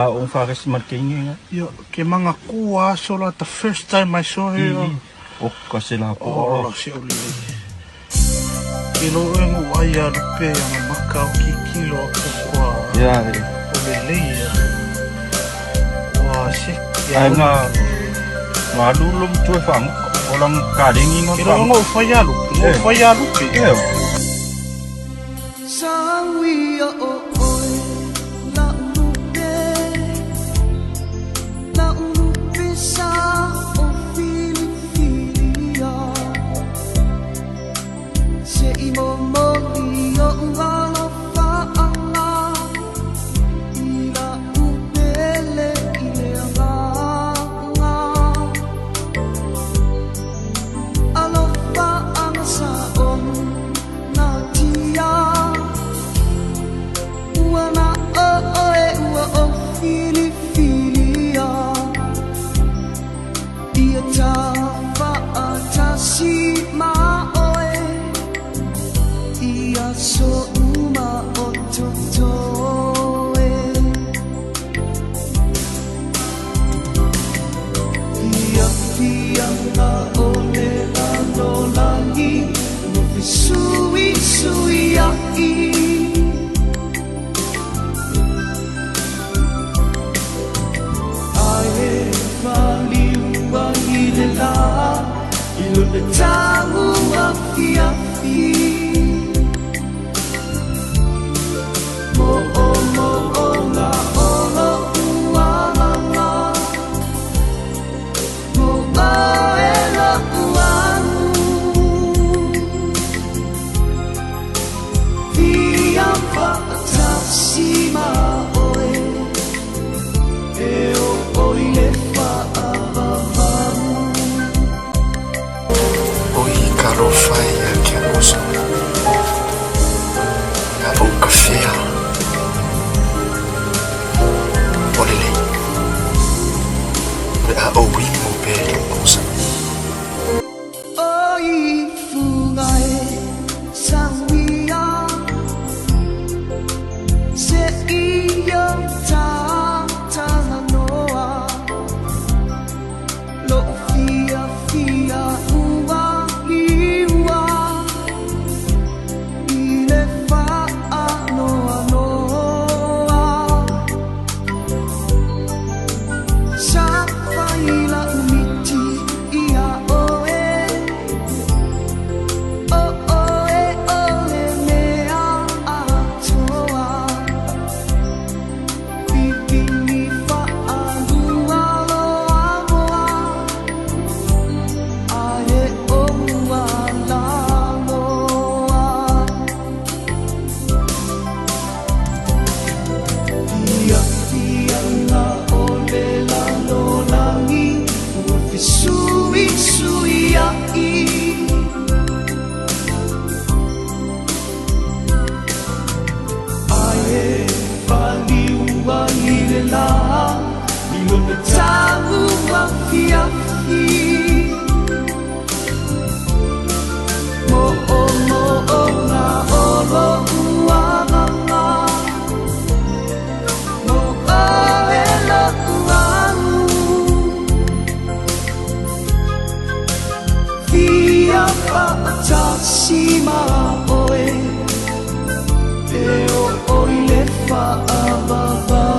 On faris marking. Yeah, ke mga kuha so la the first time I saw her. Oh, kasi la po. Oh, si oli. Kilo engu aya Lupe ang makau ki kilo ako kwa. Yeah. Olele. Wah, si. Ay nga malulum tu fam. Orang kading ingon fam. Kilo ngo faya Lupe. Ngo faya Lupe. Yeah. Sawi o Fa